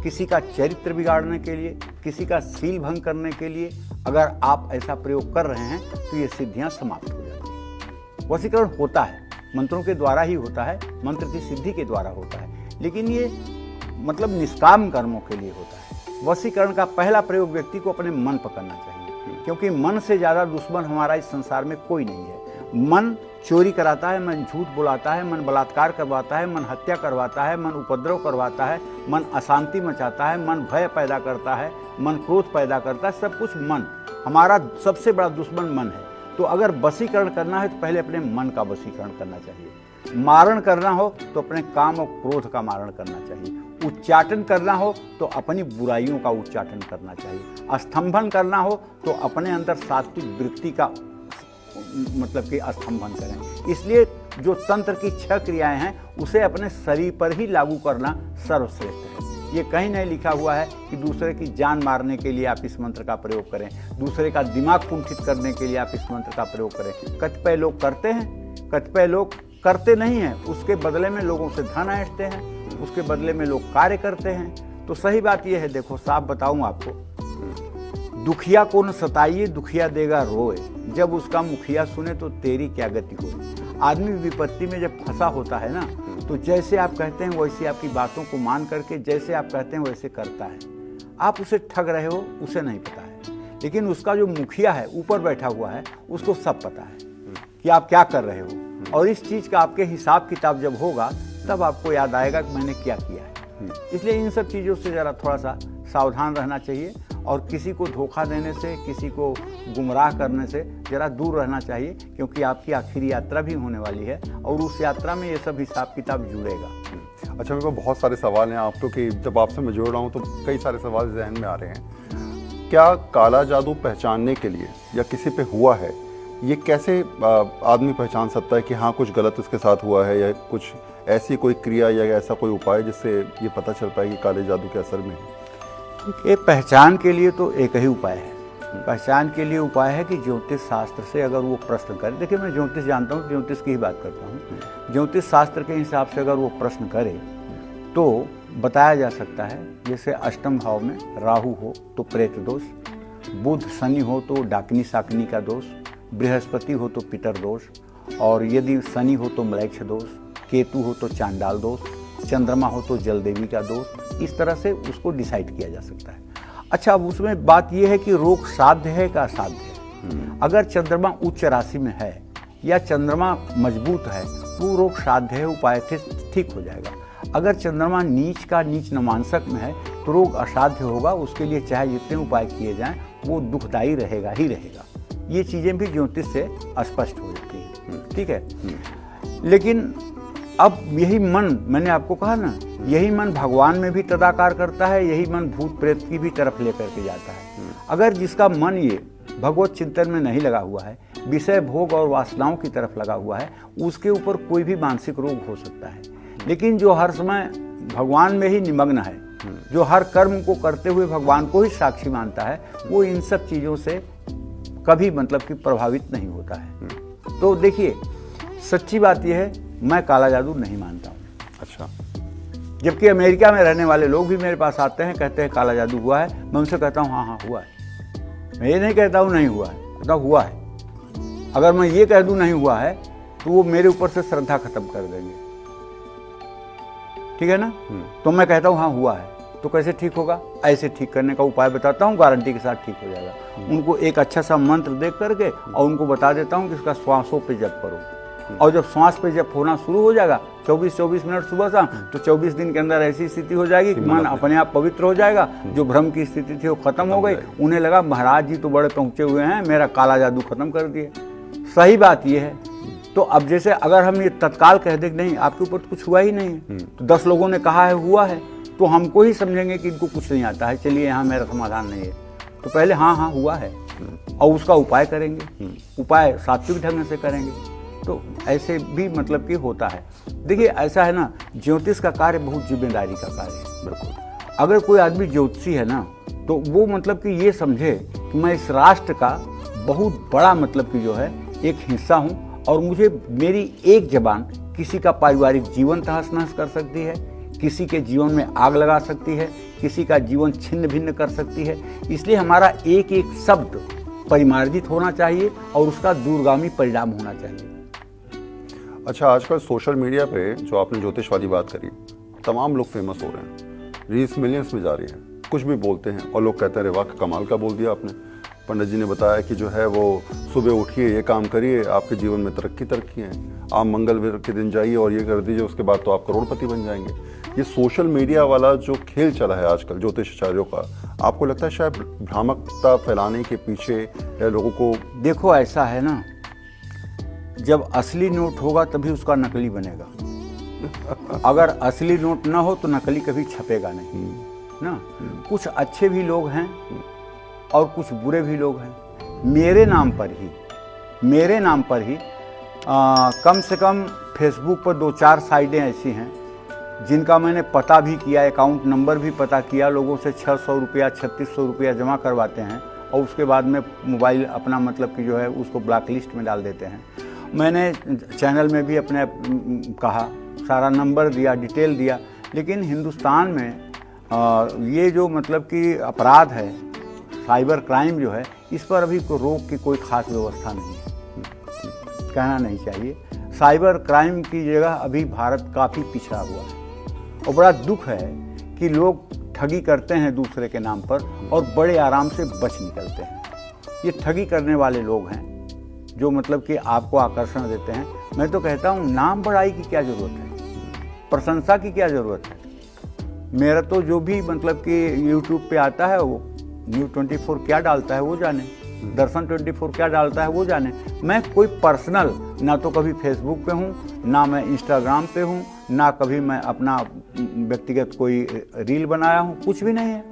किसी का चरित्र बिगाड़ने के लिए, किसी का सील भंग करने के लिए अगर आप ऐसा प्रयोग कर रहे हैं तो ये सिद्धियां समाप्त हो जाती हैं। वशीकरण होता है, मंत्रों के द्वारा ही होता है, मंत्र की सिद्धि के द्वारा होता है, लेकिन ये मतलब निष्काम कर्मों के लिए होता है। वशीकरण का पहला प्रयोग व्यक्ति को अपने मन पर करना चाहिए, क्योंकि मन से ज़्यादा दुश्मन हमारा इस संसार में कोई नहीं है। मन चोरी कराता है, मन झूठ बुलाता है, मन बलात्कार करवाता है, मन हत्या करवाता है, मन उपद्रव करवाता है, मन अशांति मचाता है, मन भय पैदा करता है, मन क्रोध पैदा करता है। सब कुछ मन, हमारा सबसे बड़ा दुश्मन मन है। तो अगर वशीकरण करना है तो पहले अपने मन का वशीकरण करना चाहिए। मारण करना हो तो अपने काम और क्रोध का मारण करना चाहिए। उच्चाटन करना हो तो अपनी बुराइयों का उच्चाटन करना चाहिए। स्तंभन करना हो तो अपने अंदर सात्विक वृत्ति का मतलब कि स्तंभन करें। इसलिए जो तंत्र की 6 क्रियाएं हैं उसे अपने शरीर पर ही लागू करना सर्वश्रेष्ठ है। ये कहीं नहीं लिखा हुआ है कि दूसरे की जान मारने के लिए आप इस मंत्र का प्रयोग करें, दूसरे का दिमाग कुंठित करने के लिए आप इस मंत्र का प्रयोग करें। कतिपय लोग करते हैं, कतिपय लोग करते नहीं हैं, उसके बदले में लोगों से धन ऐंठते हैं, उसके बदले में लोग कार्य करते हैं। तो सही बात यह है, देखो साफ बताऊं आपको, दुखिया को न सताइए दुखिया देगा रोए, जब उसका मुखिया सुने तो तेरी क्या गति होए। आदमी विपत्ति में जब फंसा होता है ना, तो जैसे आप कहते हैं वैसे आपकी बातों को मान करके जैसे आप कहते हैं वैसे करता है। आप उसे ठग रहे हो उसे नहीं पता है, लेकिन उसका जो मुखिया है ऊपर बैठा हुआ है उसको सब पता है कि आप क्या कर रहे हो। और इस चीज़ का आपके हिसाब किताब जब होगा तब आपको याद आएगा कि मैंने क्या किया है। इसलिए इन सब चीज़ों से ज़रा थोड़ा सा सावधान रहना चाहिए, और किसी को धोखा देने से, किसी को गुमराह करने से ज़रा दूर रहना चाहिए, क्योंकि आपकी आखिरी यात्रा भी होने वाली है और उस यात्रा में ये सब हिसाब किताब जुड़ेगा। अच्छा, मेरे पास बहुत सारे सवाल हैं आप तो, कि जब आपसे मैं जुड़ रहा हूँ तो कई सारे सवाल जहन में आ रहे हैं। क्या काला जादू पहचानने के लिए या किसी पे हुआ है, ये कैसे आदमी पहचान सकता है कि हाँ कुछ गलत उसके साथ हुआ है, या कुछ ऐसी कोई क्रिया या ऐसा कोई उपाय जिससे ये पता चल पाए कि काले जादू के असर में है? ये पहचान के लिए तो एक ही उपाय है। पहचान के लिए उपाय है कि ज्योतिष शास्त्र से अगर वो प्रश्न करे, देखिए मैं ज्योतिष जानता हूँ, ज्योतिष की ही बात करता हूँ। ज्योतिष शास्त्र के हिसाब से अगर वो प्रश्न करे तो बताया जा सकता है। जैसे अष्टम भाव में राहु हो तो प्रेत दोष, बुध शनि हो तो डाकिनी साकिनी का दोष, बृहस्पति हो तो पितर दोष, और यदि शनि हो तो म्लेच्छ दोष, केतु हो तो चांडाल दोष, चंद्रमा हो तो जलदेवी का दोष। इस तरह से उसको डिसाइड किया जा सकता है। अच्छा, अब उसमें बात यह है कि रोग साध्य है का असाध्य है। अगर चंद्रमा उच्च राशि में है या चंद्रमा मजबूत है, वो रोग साध्य है, उपाय से ठीक हो जाएगा। अगर चंद्रमा नीच का नीच नमांसक में है तो रोग असाध्य होगा, उसके लिए चाहे जितने उपाय किए जाएं वो दुखदायी रहेगा ही रहेगा। ये चीज़ें भी ज्योतिष से स्पष्ट हो जाती हैं, ठीक है। लेकिन अब यही मन, मैंने आपको कहा ना, यही मन भगवान में भी तदाकार करता है, यही मन भूत प्रेत की भी तरफ लेकर के जाता है। अगर जिसका मन ये भगवत चिंतन में नहीं लगा हुआ है, विषय भोग और वासनाओं की तरफ लगा हुआ है, उसके ऊपर कोई भी मानसिक रोग हो सकता है। लेकिन जो हर समय भगवान में ही निमग्न है, जो हर कर्म को करते हुए भगवान को ही साक्षी मानता है, वो इन सब चीज़ों से कभी मतलब कि प्रभावित नहीं होता है। तो देखिए, सच्ची बात यह है, मैं काला जादू नहीं मानता हूँ। अच्छा। जबकि अमेरिका में रहने वाले लोग भी मेरे पास आते हैं, कहते हैं काला जादू हुआ है। मैं उनसे कहता हूँ हाँ हाँ हुआ है। मैं ये नहीं कहता हूँ नहीं हुआ है, कहता हुआ है। अगर मैं ये कह दूँ नहीं हुआ है तो वो मेरे ऊपर से श्रद्धा खत्म कर देंगे, ठीक है ना। तो मैं कहता हूँ हाँ हुआ है, तो कैसे ठीक होगा? ऐसे ठीक करने का उपाय बताता हूँ, गारंटी के साथ ठीक हो जाएगा। उनको एक अच्छा सा मंत्र देख करके और उनको बता देता हूँ कि इसका श्वासों पे जप करो, और जब श्वास पे जब होना शुरू हो जाएगा 24-24 मिनट सुबह शाम, तो 24 दिन के अंदर ऐसी स्थिति हो जाएगी कि मन अपने आप पवित्र हो जाएगा। जो भ्रम की स्थिति थी वो खत्म हो गई। उन्हें लगा महाराज जी तो बड़े पहुंचे हुए हैं, मेरा काला जादू खत्म कर दिए। सही बात ये है। तो अब जैसे अगर हम ये तत्काल कह दें नहीं आपके ऊपर तो कुछ हुआ ही नहीं है, तो 10 लोगों ने कहा है हुआ है, तो हमको ही समझेंगे कि इनको कुछ नहीं आता है, चलिए यहाँ मेरा समाधान नहीं है। तो पहले हाँ हाँ हुआ है और उसका उपाय करेंगे, उपाय सात्विक ढंग से करेंगे। तो ऐसे भी मतलब कि होता है। देखिए ऐसा है ना, ज्योतिष का कार्य बहुत जिम्मेदारी का कार्य है। बिल्कुल। अगर कोई आदमी ज्योतिषी है ना, तो वो मतलब कि ये समझे कि मैं इस राष्ट्र का बहुत बड़ा मतलब कि जो है एक हिस्सा हूँ, और मुझे मेरी एक जबान किसी का पारिवारिक जीवन तहस नहस कर सकती है, किसी के जीवन में आग लगा सकती है, किसी का जीवन छिन्न भिन्न कर सकती है। इसलिए हमारा एक एक शब्द परिमार्जित होना चाहिए और उसका दूरगामी परिणाम होना चाहिए। अच्छा, आजकल सोशल मीडिया पे जो आपने ज्योतिष वाली बात करी, तमाम लोग फेमस हो रहे हैं, रील्स मिलियंस में जा रही हैं, कुछ भी बोलते हैं और लोग कहते हैं अरे वाह कमाल का बोल दिया आपने। पंडित जी ने बताया कि जो है वो सुबह उठिए, ये काम करिए, आपके जीवन में तरक्की है, आप मंगलवार के दिन जाइए और ये कर दीजिए, उसके बाद तो आप करोड़पति बन जाएंगे। ये सोशल मीडिया वाला जो खेल चला है आजकल ज्योतिषाचार्यों का, आपको लगता है शायद भ्रामकता फैलाने के पीछे या लोगों को? देखो ऐसा है ना, जब असली नोट होगा तभी उसका नकली बनेगा। अगर असली नोट ना हो तो नकली कभी छपेगा नहीं ना। कुछ अच्छे भी लोग हैं और कुछ बुरे भी लोग हैं। मेरे नाम पर ही कम से कम फेसबुक पर 2-4 साइटें ऐसी हैं जिनका मैंने पता भी किया, अकाउंट नंबर भी पता किया। लोगों से 600 रुपया 3600 रुपया जमा करवाते हैं और उसके बाद में मोबाइल अपना मतलब कि जो है उसको ब्लैक लिस्ट में डाल देते हैं। मैंने चैनल में भी अपने कहा, सारा नंबर दिया, डिटेल दिया, लेकिन हिंदुस्तान में ये जो मतलब कि अपराध है, साइबर क्राइम जो है, इस पर अभी को रोक की कोई खास व्यवस्था नहीं है। कहना नहीं चाहिए, साइबर क्राइम की जगह अभी भारत काफ़ी पिछड़ा हुआ है। और बड़ा दुख है कि लोग ठगी करते हैं दूसरे के नाम पर और बड़े आराम से बच निकलते हैं। ये ठगी करने वाले लोग हैं जो मतलब कि आपको आकर्षण देते हैं। मैं तो कहता हूँ नाम बढ़ाई की क्या ज़रूरत है, प्रशंसा की क्या ज़रूरत है। मेरा तो जो भी मतलब कि यूट्यूब पे आता है वो न्यूज़ 24 क्या डालता है वो जाने, दर्शन 24 क्या डालता है वो जाने। मैं कोई पर्सनल ना तो कभी फेसबुक पे हूँ, ना मैं इंस्टाग्राम पे हूँ, ना कभी मैं अपना व्यक्तिगत कोई रील बनाया हूँ, कुछ भी नहीं है।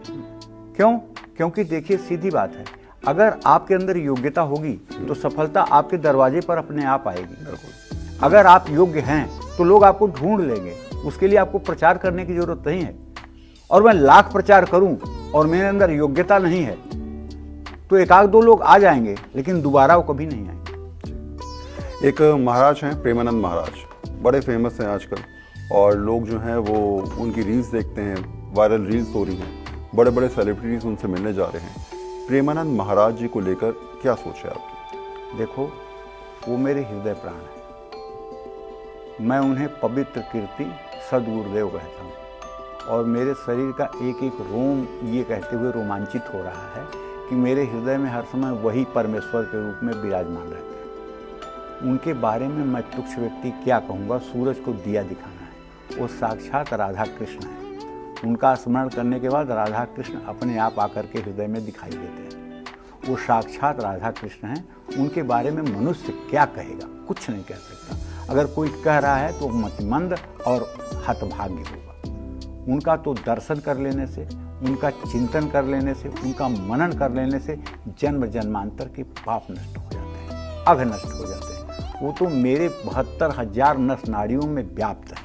क्यों? क्योंकि देखिए सीधी बात है, अगर आपके अंदर योग्यता होगी तो सफलता आपके दरवाजे पर अपने आप आएगी। अगर आप योग्य हैं तो लोग आपको ढूंढ लेंगे, उसके लिए आपको प्रचार करने की जरूरत नहीं है। और मैं लाख प्रचार करूं और मेरे अंदर योग्यता नहीं है तो 1-2 लोग आ जाएंगे, लेकिन दोबारा वो कभी नहीं आएंगे। एक महाराज हैं, प्रेमानंद महाराज, बड़े फेमस हैं आजकल, और लोग जो हैं वो उनकी रील्स देखते हैं, वायरल रील्स हो रही हैं, बड़े बड़े सेलिब्रिटीज उनसे मिलने जा रहे हैं। प्रेमानंद महाराज जी को लेकर क्या सोच है आपकी? देखो, वो मेरे हृदय प्राण है। मैं उन्हें पवित्र कीर्ति सदगुरुदेव कहता हूँ, और मेरे शरीर का एक एक रोम ये कहते हुए रोमांचित हो रहा है कि मेरे हृदय में हर समय वही परमेश्वर के रूप में विराजमान रहते हैं। उनके बारे में मैं तुच्छ व्यक्ति क्या कहूँगा, सूरज को दिया दिखाना है। वो साक्षात राधा कृष्ण है। उनका स्मरण करने के बाद राधा कृष्ण अपने आप आकर के हृदय में दिखाई देते हैं। वो साक्षात राधा कृष्ण हैं। उनके बारे में मनुष्य क्या कहेगा? कुछ नहीं कह सकता। अगर कोई कह रहा है तो मतिमंद और हतभाग्य होगा। उनका तो दर्शन कर लेने से, उनका चिंतन कर लेने से, उनका मनन कर लेने से जन्म जन्मांतर के पाप नष्ट हो जाते हैं, अघ नष्ट हो जाते हैं। वो तो मेरे 72,000 नस नाड़ियों में व्याप्त है।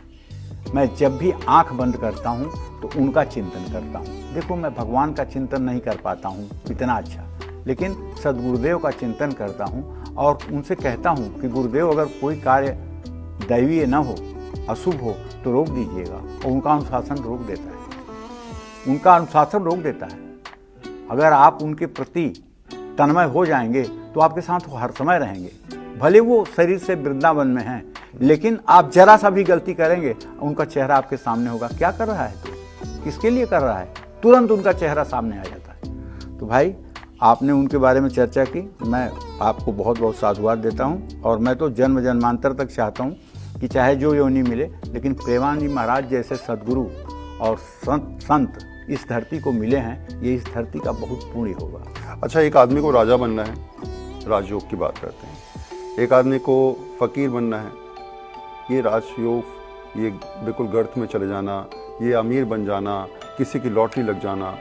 मैं जब भी आंख बंद करता हूँ तो उनका चिंतन करता हूँ। देखो, मैं भगवान का चिंतन नहीं कर पाता हूँ इतना अच्छा, लेकिन सदगुरुदेव का चिंतन करता हूँ और उनसे कहता हूँ कि गुरुदेव, अगर कोई कार्य दैवीय न हो, अशुभ हो तो रोक दीजिएगा। और उनका अनुशासन रोक देता है। उनका अनुशासन रोक देता है। अगर आप उनके प्रति तन्मय हो जाएंगे तो आपके साथ वो हर समय रहेंगे। भले वो शरीर से वृंदावन में हैं, लेकिन आप जरा सा भी गलती करेंगे, उनका चेहरा आपके सामने होगा। क्या कर रहा है तू? किसके लिए कर रहा है? तुरंत उनका चेहरा सामने आ जाता है। तो भाई, आपने उनके बारे में चर्चा की, मैं आपको बहुत बहुत साधुवाद देता हूँ। और मैं तो जन्म जन्मांतर तक चाहता हूँ कि चाहे जो योनि मिले, लेकिन प्रेमानंद जी महाराज जैसे सदगुरु और संत इस धरती को मिले हैं, ये इस धरती का बहुत पुण्य होगा। अच्छा, एक आदमी को राजा बनना है, राजयोग की बात करते हैं। एक आदमी को फकीर बनना है, ये राजयोग, ये बिल्कुल गर्त में चले जाना, ये अमीर बन जाना, किसी की लॉटरी लग जाना,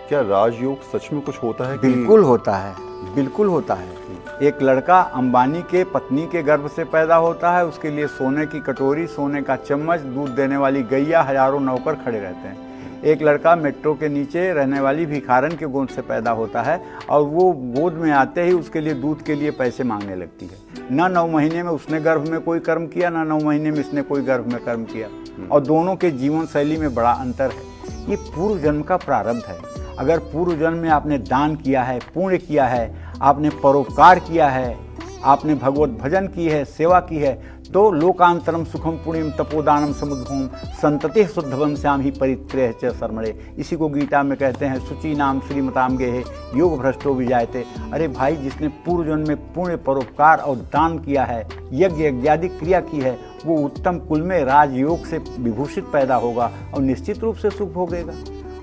क्या राजयोग सच में कुछ होता है? बिल्कुल होता है, बिल्कुल होता है। एक लड़का अंबानी के पत्नी के गर्भ से पैदा होता है, उसके लिए सोने की कटोरी, सोने का चम्मच, दूध देने वाली गैया, हजारों नौकर खड़े रहते हैं। एक लड़का मेट्रो के नीचे रहने वाली भिखारन के गोद से पैदा होता है और वो गोद में आते ही उसके लिए दूध के लिए पैसे मांगने लगती है। ना 9 महीने में उसने गर्भ में कोई कर्म किया, ना 9 महीने में इसने कोई गर्भ में कर्म किया, और दोनों के जीवन शैली में बड़ा अंतर है। ये पूर्व जन्म का प्रारब्ध है। अगर पूर्व जन्म में आपने दान किया है, पुण्य किया है, आपने परोपकार किया है, आपने भगवत भजन की है, सेवा की है, तो लोकांतरम सुखम पुण्यम तपोदानम समुद्भूम संतति शुद्धवम श्याम ही परित्रय च शर्मणे। इसी को गीता में कहते हैं, शुचि नाम श्रीमताम गेहे योग भ्रष्टो विजायते। अरे भाई, जिसने पूर्व जन्म में पुण्य, परोपकार और दान किया है, यज्ञ यज्ञादि क्रिया की है, वो उत्तम कुल में राजयोग से विभूषित पैदा होगा और निश्चित रूप से सुख भोगेगा।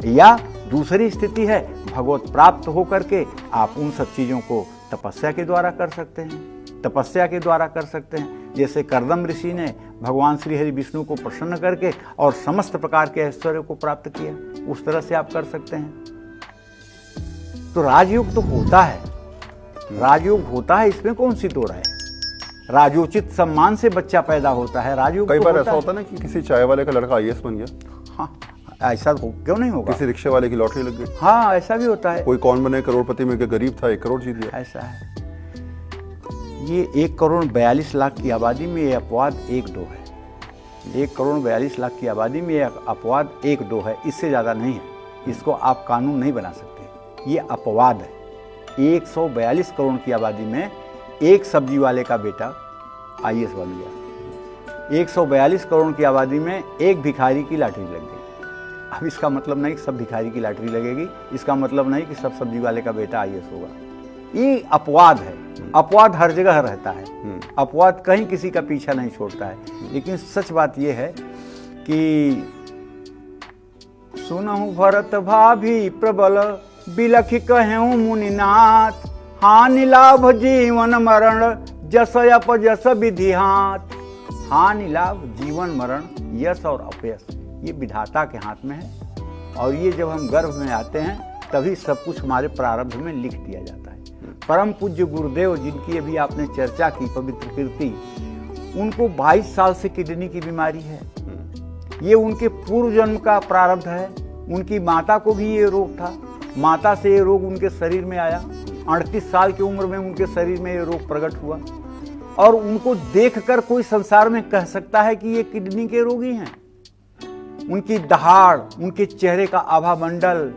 या दूसरी स्थिति है, भगवत प्राप्त होकर के आप उन सब चीज़ों को तपस्या के द्वारा कर सकते हैं, तपस्या के द्वारा कर सकते हैं। जैसे कर्दम ऋषि ने भगवान श्री हरि विष्णु को प्रसन्न करके और समस्त प्रकार के ऐश्वर्य को प्राप्त किया, उस तरह से आप कर सकते हैं। तो राजयोग तो होता है, राजयोग होता है, इसमें कौन सी दो राय है। राजोचित सम्मान से बच्चा पैदा होता है, राजयोग। कई बार ऐसा होता है ना कि किसी चाय वाले का लड़का IAS बन गया। हाँ, ऐसा क्यों नहीं होगा? किसी रिक्शे वाले की लॉटरी लग गई। हाँ, ऐसा भी होता है। कोई कौन बने करोड़पति में, गरीब था 1 करोड़ जीत गया। ऐसा है। ये 1,42,00,000 की आबादी में ये अपवाद 1-2 है। 1,42,00,000 की आबादी में ये अपवाद 1-2 है, इससे ज़्यादा नहीं है। इसको आप कानून नहीं बना सकते, ये अपवाद है। 142 करोड़ की आबादी में एक सब्जी वाले का बेटा IAS बन गया। 142 करोड़ की आबादी में एक भिखारी की लॉटरी लग गई। अब इसका मतलब नहीं कि सब भिखारी की लॉटरी लगेगी, इसका मतलब नहीं कि सब सब्जी वाले का बेटा IAS होगा। ये अपवाद है। अपवाद हर जगह रहता है, अपवाद कहीं किसी का पीछा नहीं छोड़ता है। लेकिन सच बात यह है कि सुनहु भरत भाभी प्रबल बिलखि कहूँ मुनिनाथ, हानि लाभ जीवन मरण जस अपजस विधि हाथ। हानि लाभ जीवन मरण, यश और अपयश ये विधाता के हाथ में है। और ये जब हम गर्भ में आते हैं तभी सब कुछ हमारे प्रारब्ध में लिख दिया जाता है। परम पूज्य गुरुदेव, जिनकी अभी आपने चर्चा की, पवित्र कीर्ति, उनको 22 साल से किडनी की बीमारी है। ये उनके पूर्व जन्म का प्रारब्ध है। उनकी माता को भी ये रोग था, माता से ये रोग उनके शरीर में आया। 38 साल की उम्र में उनके शरीर में ये रोग प्रकट हुआ। और उनको देखकर कोई संसार में कह सकता है कि ये किडनी के रोगी हैं? उनकी दहाड़, उनके चेहरे का आभा मंडल,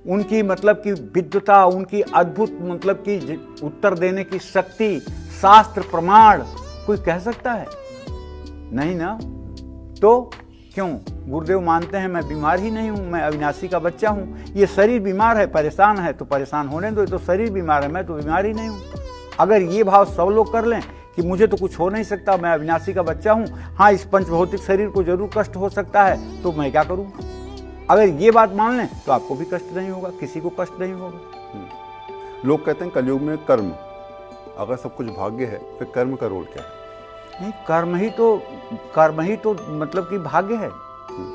उनकी मतलब की विद्वता, उनकी अद्भुत मतलब की उत्तर देने की शक्ति, शास्त्र प्रमाण, कोई कह सकता है? नहीं ना। तो क्यों? गुरुदेव मानते हैं मैं बीमार ही नहीं हूं, मैं अविनाशी का बच्चा हूं। ये शरीर बीमार है, परेशान है तो परेशान होने दो, तो शरीर बीमार है, मैं तो बीमार ही नहीं हूं। अगर ये भाव सब लोग कर लें कि मुझे तो कुछ हो नहीं सकता, मैं अविनाशी का बच्चा हूँ, हाँ इस पंच भौतिक शरीर को जरूर कष्ट हो सकता है, तो मैं क्या करूँ। अगर ये बात मान लें तो आपको भी कष्ट नहीं होगा, किसी को कष्ट नहीं होगा। लोग कहते हैं कलयुग में कर्म, अगर सब कुछ भाग्य है फिर कर्म का रोल क्या है? नहीं, कर्म ही तो मतलब कि भाग्य है,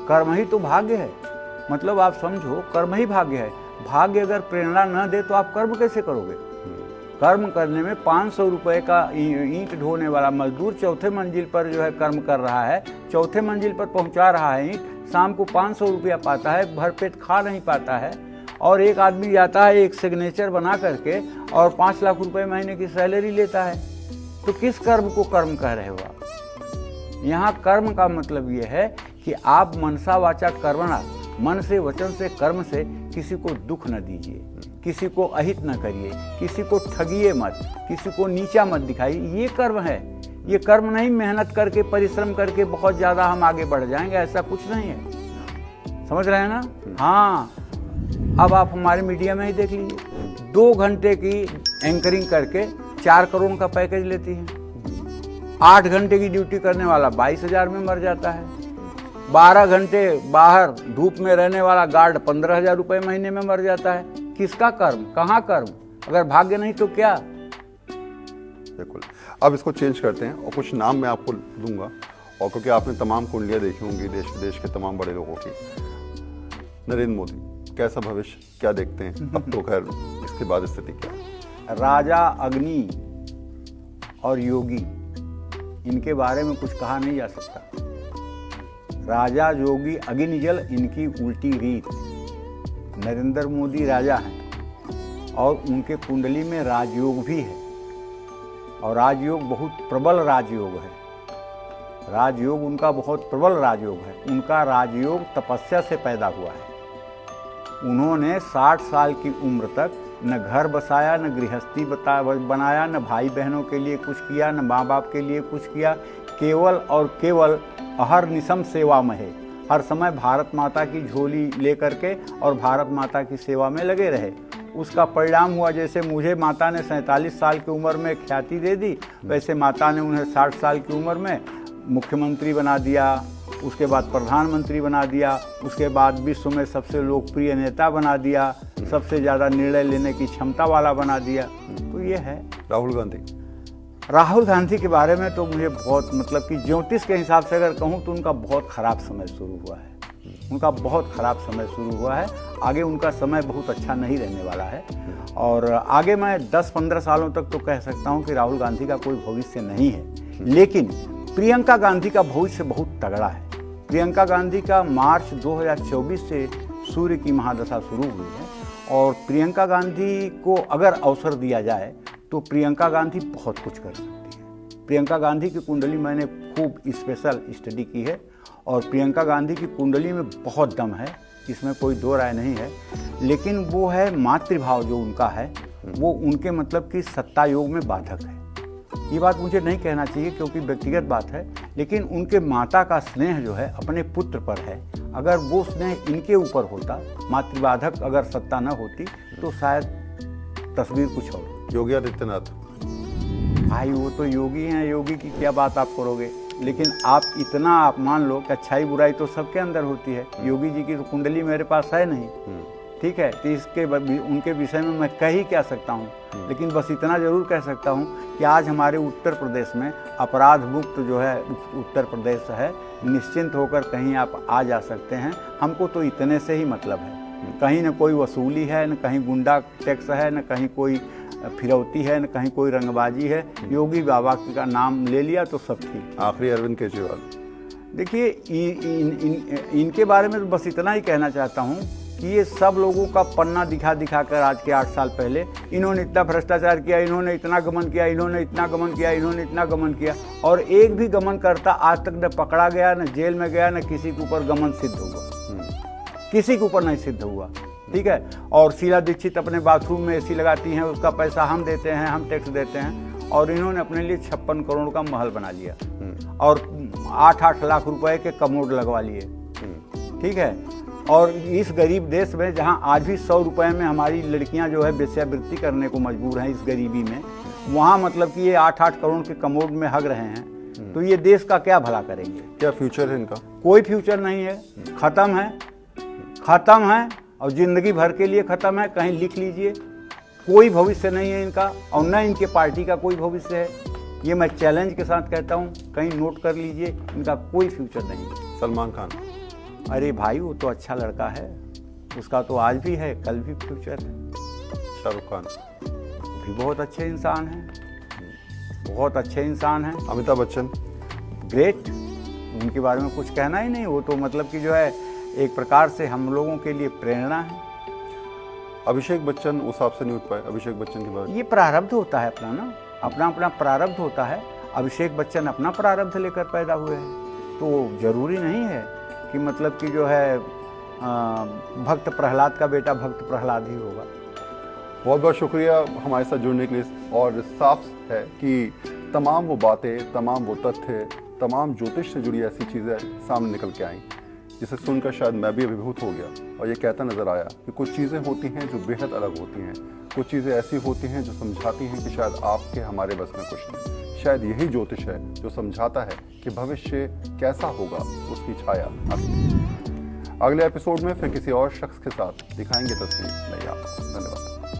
कर्म ही तो भाग्य है। मतलब आप समझो, कर्म ही भाग्य है। भाग्य अगर प्रेरणा न दे तो आप कर्म कैसे करोगे। कर्म करने में 500 रुपए का ईंट ढोने वाला मजदूर चौथे मंजिल पर जो है कर्म कर रहा है, चौथे मंजिल पर पहुंचा रहा है ईंट, शाम को 500 रुपया पाता है, भरपेट खा नहीं पाता है। और एक आदमी जाता है एक सिग्नेचर बना करके और 5 लाख रुपए महीने की सैलरी लेता है। तो किस कर्म को कर्म कह रहे हो आप। यहाँ कर्म का मतलब ये है कि आप मनसा वाचा कर्मणा, मन से वचन से कर्म से किसी को दुख न दीजिए, किसी को अहित न करिए, किसी को ठगिए मत, किसी को नीचा मत दिखाइए। ये कर्म है। ये कर्म नहीं मेहनत करके परिश्रम करके बहुत ज़्यादा हम आगे बढ़ जाएंगे, ऐसा कुछ नहीं है। समझ रहे हैं ना। हाँ, अब आप हमारे मीडिया में ही देख लीजिए, 2 घंटे की एंकरिंग करके 4 करोड़ का पैकेज लेती है। 8 घंटे की ड्यूटी करने वाला 22,000 में मर जाता है। 12 घंटे बाहर धूप में रहने वाला गार्ड 15,000 रुपये महीने में मर जाता है। किसका कर्म, कहाँ कर्म। अगर भाग्य नहीं तो क्या। बिल्कुल। अब इसको चेंज करते हैं और कुछ नाम मैं आपको दूंगा, और क्योंकि आपने तमाम कुंडलियाँ देखी होंगी देश विदेश के तमाम बड़े लोगों की। नरेंद्र मोदी कैसा भविष्य, क्या देखते हैं? अब तो खैर इसके बाद स्थिति क्या है? राजा अग्नि और योगी, इनके बारे में कुछ कहा नहीं जा सकता। राजा योगी अग्नि जल, इनकी उल्टी रीत। नरेंद्र मोदी राजा हैं और उनके कुंडली में राजयोग भी है, और राजयोग बहुत प्रबल राजयोग है। राजयोग उनका बहुत प्रबल राजयोग है। उनका राजयोग तपस्या से पैदा हुआ है। उन्होंने 60 साल की उम्र तक न घर बसाया, न गृहस्थी बनाया, न भाई बहनों के लिए कुछ किया, न माँ बाप के लिए कुछ किया। केवल और केवल अहर्निशम सेवा में है। हर समय भारत माता की झोली लेकर के और भारत माता की सेवा में लगे रहे। उसका परिणाम हुआ, जैसे मुझे माता ने 47 साल की उम्र में ख्याति दे दी, वैसे माता ने उन्हें 60 साल की उम्र में मुख्यमंत्री बना दिया, उसके बाद प्रधानमंत्री बना दिया, उसके बाद विश्व में सबसे लोकप्रिय नेता बना दिया, सबसे ज़्यादा निर्णय लेने की क्षमता वाला बना दिया। तो ये है। राहुल गांधी के बारे में तो मुझे बहुत, मतलब कि ज्योतिष के हिसाब से अगर कहूँ तो उनका बहुत ख़राब समय शुरू हुआ है। उनका बहुत ख़राब समय शुरू हुआ है। आगे उनका समय बहुत अच्छा नहीं रहने वाला है। और आगे मैं 10-15 सालों तक तो कह सकता हूँ कि राहुल गांधी का कोई भविष्य नहीं है। लेकिन प्रियंका गांधी का भविष्य बहुत तगड़ा है। प्रियंका गांधी का मार्च 2024 से सूर्य की महादशा शुरू हुई है, और प्रियंका गांधी को अगर अवसर दिया जाए तो प्रियंका गांधी बहुत कुछ कर सकती है। प्रियंका गांधी की कुंडली मैंने खूब स्पेशल स्टडी की है, और प्रियंका गांधी की कुंडली में बहुत दम है, इसमें कोई दो राय नहीं है। लेकिन वो है मातृभाव जो उनका है, वो उनके मतलब कि सत्ता योग में बाधक है। ये बात मुझे नहीं कहना चाहिए क्योंकि व्यक्तिगत बात है, लेकिन उनके माता का स्नेह जो है अपने पुत्र पर है। अगर वो स्नेह इनके ऊपर होता, मातृबाधक अगर सत्ता न होती, तो शायद तस्वीर कुछ और। योगी आदित्यनाथ भाई वो तो योगी हैं, योगी की क्या बात आप करोगे। लेकिन आप इतना आप मान लो कि अच्छाई बुराई तो सबके अंदर होती है। योगी जी की तो कुंडली मेरे पास है नहीं, ठीक है, तो इसके उनके विषय में मैं कह ही क्या सकता हूँ। लेकिन बस इतना ज़रूर कह सकता हूँ कि आज हमारे उत्तर प्रदेश में अपराध मुक्त जो है उत्तर प्रदेश है। निश्चिंत होकर कहीं आप आ जा सकते हैं। हमको तो इतने से ही मतलब है। कहीं न कोई वसूली है, न कहीं गुंडा टैक्स है, न कहीं कोई फिरौती है, न कहीं कोई रंगबाजी है। योगी बाबा का नाम ले लिया तो सब ठीक। आखिरी अरविंद केजरीवाल, देखिए इनके बारे में तो बस इतना ही कहना चाहता हूँ कि ये सब लोगों का पन्ना दिखा दिखा कर आज के 8 साल पहले इन्होंने इतना भ्रष्टाचार किया, इन्होंने इतना गमन किया, इन्होंने इतना गमन किया, इन्होंने इतना गमन किया, और एक भी गमन करता आज तक न पकड़ा गया, न जेल में गया, न किसी के ऊपर गमन सिद्ध हुआ, किसी के ऊपर नहीं सिद्ध हुआ। ठीक है। और शीला दीक्षित अपने बाथरूम में एसी लगाती हैं, उसका पैसा हम देते हैं, हम टैक्स देते हैं, और इन्होंने अपने लिए 56 करोड़ का महल बना लिया और 8-8 लाख रुपए के कमोड लगवा लिए। ठीक है। और इस गरीब देश में जहां आज भी 100 रुपए में हमारी लड़कियां जो है वेश्यावृत्ति करने को मजबूर हैं, इस गरीबी में, वहाँ मतलब कि ये 8-8 करोड़ के कमोड में हग रहे हैं, तो ये देश का क्या भला करेंगे? क्या फ्यूचर है इनका? कोई फ्यूचर नहीं है, खत्म है, खत्म है, और जिंदगी भर के लिए खत्म है। कहीं लिख लीजिए, कोई भविष्य नहीं है इनका, और न इनके पार्टी का कोई भविष्य है। ये मैं चैलेंज के साथ कहता हूँ, कहीं नोट कर लीजिए, इनका कोई फ्यूचर नहीं है। सलमान खान? अरे भाई, वो तो अच्छा लड़का है, उसका तो आज भी है, कल भी फ्यूचर है। शाहरुख खान? भी बहुत अच्छे इंसान हैं, बहुत अच्छे इंसान हैं। अमिताभ बच्चन? ग्रेट, उनके बारे में कुछ कहना ही नहीं। वो तो मतलब कि जो है एक प्रकार से हम लोगों के लिए प्रेरणा है। अभिषेक बच्चन उस हिसाब से नहीं उठ पाए? अभिषेक बच्चन के बाद ये प्रारब्ध होता है अपना ना, अपना अपना प्रारब्ध होता है। अभिषेक बच्चन अपना प्रारब्ध लेकर पैदा हुए हैं, तो जरूरी नहीं है कि मतलब कि जो है भक्त प्रहलाद का बेटा भक्त प्रहलाद ही होगा। बहुत बहुत शुक्रिया हमारे साथ जुड़ने के लिए। और साफ है कि तमाम वो बातें, तमाम वो तथ्य, तमाम ज्योतिष से जुड़ी ऐसी चीज़ें सामने निकल के आई जिसे सुनकर शायद मैं भी अभिभूत हो गया और ये कहता नजर आया कि कुछ चीज़ें होती हैं जो बेहद अलग होती हैं, कुछ चीज़ें ऐसी होती हैं जो समझाती हैं कि शायद आपके हमारे बस में कुछ नहीं। शायद यही ज्योतिष है जो समझाता है कि भविष्य कैसा होगा, उसकी छाया अगले एपिसोड में फिर किसी और शख्स के साथ दिखाएंगे तस्वीर। नहीं आप। धन्यवाद।